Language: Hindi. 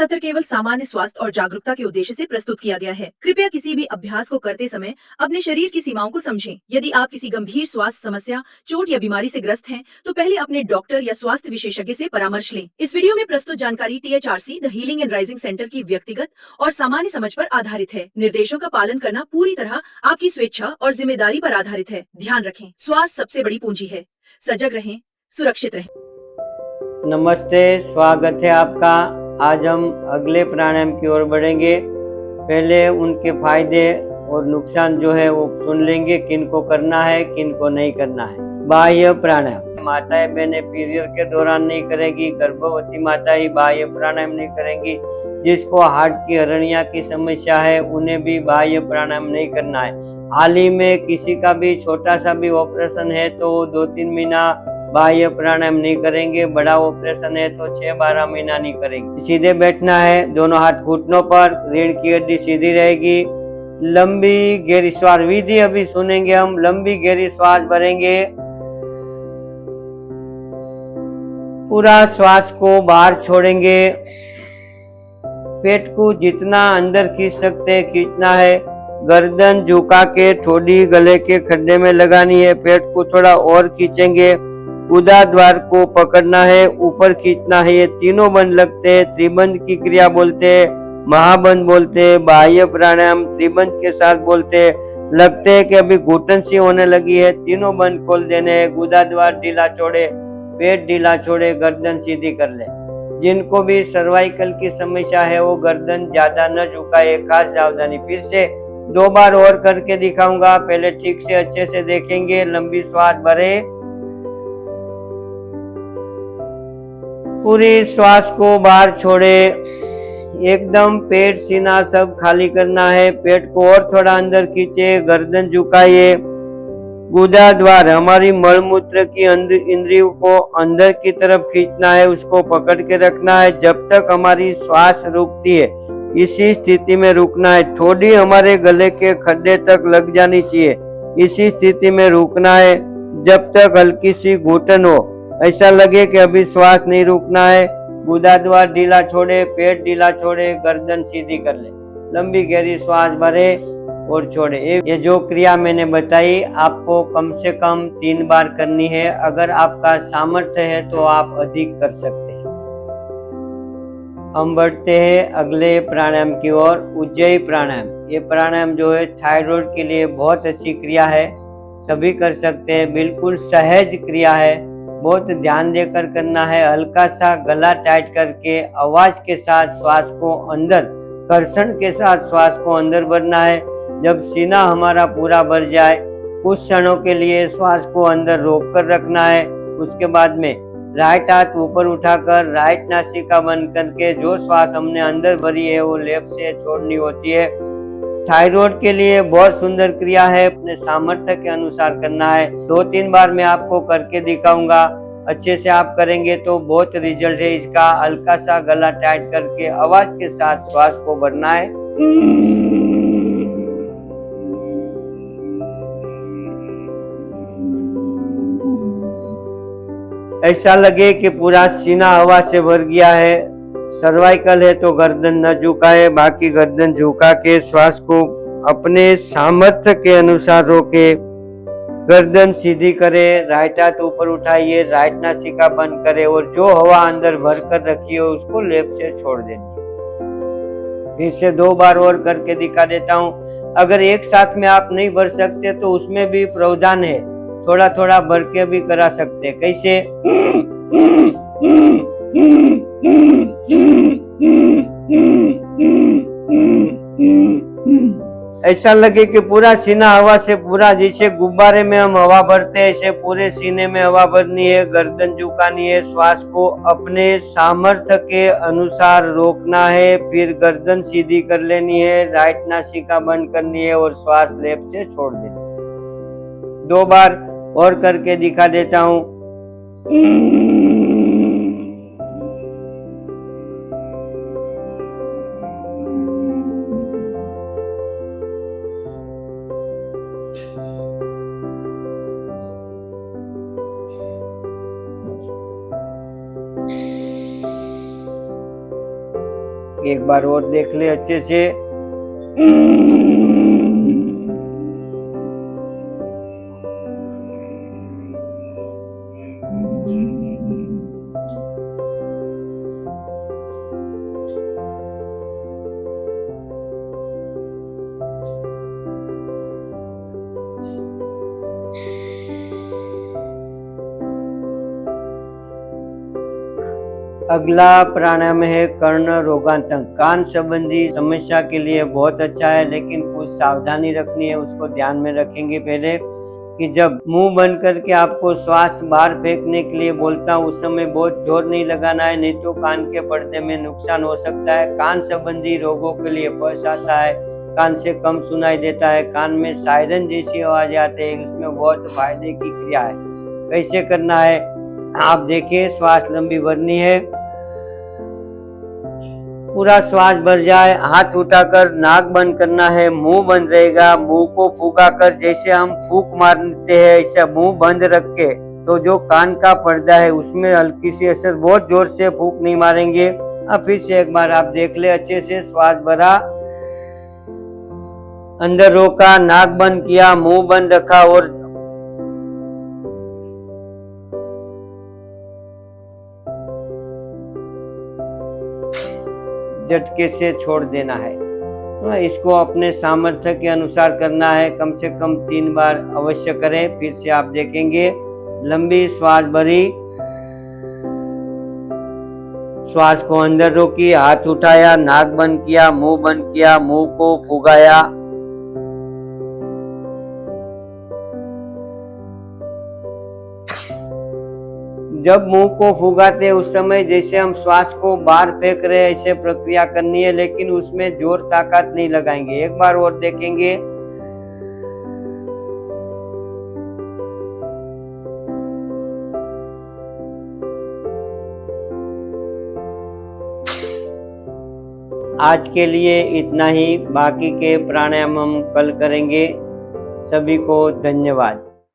सत्र केवल सामान्य स्वास्थ्य और जागरूकता के उद्देश्य से प्रस्तुत किया गया है। कृपया किसी भी अभ्यास को करते समय अपने शरीर की सीमाओं को समझें। यदि आप किसी गंभीर स्वास्थ्य समस्या, चोट या बीमारी से ग्रस्त हैं, तो पहले अपने डॉक्टर या स्वास्थ्य विशेषज्ञ से परामर्श लें। इस वीडियो में प्रस्तुत जानकारी THRC the healing and rising centre की व्यक्तिगत और सामान्य समझ पर आधारित है। निर्देशों का पालन करना पूरी तरह आपकी स्वेच्छा और जिम्मेदारी पर आधारित है। ध्यान रखें, स्वास्थ्य सबसे बड़ी पूंजी है। सजग रहें, सुरक्षित रहें। नमस्ते, स्वागत है आपका। आज हम अगले प्राणायाम की ओर बढ़ेंगे। पहले उनके फायदे और नुकसान जो है वो सुन लेंगे, किन को करना है, किन को नहीं करना है। बाह्य प्राणायाम माताएं बहनें पीरियड के दौरान नहीं करेगी, गर्भवती माताएं बाह्य प्राणायाम नहीं करेंगी। जिसको हार्ट की हर्निया की समस्या है उन्हें भी बाह्य प्राणायाम नहीं करना है। हाल ही में किसी का भी छोटा सा भी ऑपरेशन है तो 2-3 महीना बाह्य प्राणायाम नहीं करेंगे। बड़ा ऑपरेशन है तो 6-12 महीना नहीं करेंगे। सीधे बैठना है, दोनों हाथ घुटनों पर, रीढ़ की हड्डी सीधी रहेगी। लंबी गहरी श्वास विधि अभी सुनेंगे हम। लंबी गहरी श्वास भरेंगे, पूरा श्वास को बाहर छोड़ेंगे। पेट को जितना अंदर खींच सकते हैं खींचना है। गर्दन झुका के ठोडी गले के खड्डे में लगानी है। पेट को थोड़ा और खींचेंगे। गुदा द्वार को पकड़ना है, ऊपर खींचना है। ये तीनों बंद लगते हैं। त्रिबंध की क्रिया बोलते हैं, महाबंध बोलते हैं। बाह्य प्राणायाम त्रिबंध के साथ बोलते हैं। लगते है कि अभी घुटन सी होने लगी है, तीनों बंद खोल देने हैं। गुदा द्वार ढीला छोड़े, पेट ढीला छोड़े, गर्दन सीधी कर ले। जिनको भी सर्वाइकल की समस्या है वो गर्दन ज्यादा न झुकाए, खास सावधानी। फिर से 2 बार और करके दिखाऊंगा, पहले ठीक से अच्छे से देखेंगे। लंबी श्वास भरे, पूरी श्वास को बाहर छोड़े, एकदम पेट सीना सब खाली करना है। पेट को और थोड़ा अंदर खींचे, गर्दन झुकाइए। गुदा द्वार हमारी मलमूत्र की इंद्रियों को अंदर की तरफ खींचना है, उसको पकड़ के रखना है जब तक हमारी श्वास रुकती है। इसी स्थिति में रुकना है। ठोडी हमारे गले के खड्डे तक लग जानी चाहिए। इसी स्थिति में रुकना है जब तक हल्की सी घुटन हो। ऐसा लगे कि अभी श्वास नहीं रुकना है। गुदा द्वार ढीला छोड़े, पेट ढीला छोड़े, गर्दन सीधी कर ले। लंबी गहरी श्वास भरे और छोड़े। ये जो क्रिया मैंने बताई आपको कम से कम 3 बार करनी है। अगर आपका सामर्थ्य है तो आप अधिक कर सकते हैं। हम बढ़ते हैं अगले प्राणायाम की ओर, उज्जयी प्राणायाम। ये प्राणायाम जो है थायराइड के लिए बहुत अच्छी क्रिया है, सभी कर सकते हैं। बिल्कुल सहज क्रिया है, बहुत ध्यान देकर करना है। हल्का सा गला टाइट करके आवाज के साथ श्वास को अंदर, कर्षण के साथ श्वास को अंदर भरना है। जब सीना हमारा पूरा भर जाए कुछ क्षणों के लिए श्वास को अंदर रोक कर रखना है। उसके बाद में राइट हाथ ऊपर उठाकर राइट नासिका बंद करके जो श्वास हमने अंदर भरी है वो लेफ्ट से छोड़नी होती है। थायराइड के लिए बहुत सुंदर क्रिया है, अपने सामर्थ्य के अनुसार करना है। 2-3 बार मैं आपको करके दिखाऊंगा, अच्छे से आप करेंगे तो बहुत रिजल्ट है इसका। हल्का सा गला टाइट करके आवाज के साथ श्वास को भरना है। ऐसा लगे कि पूरा सीना हवा से भर गया है। सर्वाइकल है तो गर्दन न झुकाए, बाकी गर्दन झुका के श्वास को अपने सामर्थ्य के अनुसार रोके। गर्दन सीधी करे, राइट हाथ ऊपर उठाइए, राइट नासिका बंद करे और जो हवा अंदर भर कर रखी है उसको लेफ्ट से छोड़ देनी। फिर से 2 बार और करके दिखा देता हूँ। अगर एक साथ में आप नहीं भर सकते तो उसमें भी प्रावधान है, थोड़ा थोड़ा भर के भी करा सकते। कैसे? ऐसा लगे कि पूरा सीना हवा से पूरा, जैसे गुब्बारे में हम हवा भरते हैं ऐसे पूरे सीने में हवा भरनी है। गर्दन झुकानी है, श्वास को अपने सामर्थ्य के अनुसार रोकना है। फिर गर्दन सीधी कर लेनी है, राइट नासिका बंद करनी है और श्वास लेफ्ट से छोड़ देनी है। 2 बार और करके दिखा देता हूँ। एक बार और देख ले अच्छे से। अगला प्राणायाम है कर्ण रोगांतक। कान संबंधी समस्या के लिए बहुत अच्छा है, लेकिन कुछ सावधानी रखनी है, उसको ध्यान में रखेंगे पहले कि जब मुंह बंद करके आपको श्वास बाहर फेंकने के लिए बोलता हूँ उस समय बहुत जोर नहीं लगाना है, नहीं तो कान के पर्दे में नुकसान हो सकता है। कान संबंधी रोगों के लिए पस आता है, कान से कम सुनाई देता है, कान में सायरन जैसी आवाज आती है, उसमें बहुत फायदे की क्रिया है। कैसे करना है आप देखिए। श्वास लंबी भरनी है, पूरा श्वास भर जाए, हाथ उठाकर नाक बंद करना है, मुंह बंद रहेगा। मुंह को फूका कर जैसे हम फूक मारते हैं ऐसा मुंह बंद रख के, तो जो कान का पर्दा है उसमें हल्की सी असर, बहुत जोर से फूक नहीं मारेंगे। अब फिर से एक बार आप देख ले अच्छे से। श्वास भरा, अंदर रोका, नाक बंद किया, मुंह बंद रखा और झटके से छोड़ देना है। इसको अपने सामर्थ्य के अनुसार करना है, कम से कम 3 बार अवश्य करें। फिर से आप देखेंगे, लंबी श्वास भरी, श्वास को अंदर रोकी, हाथ उठाया, नाक बंद किया, मुंह बंद किया, मुंह को फुगाया। जब मुंह को फुगाते उस समय जैसे हम श्वास को बाहर फेंक रहे हैं ऐसे प्रक्रिया करनी है, लेकिन उसमें जोर ताकत नहीं लगाएंगे। एक बार और देखेंगे। आज के लिए इतना ही, बाकी के प्राणायाम हम कल करेंगे। सभी को धन्यवाद।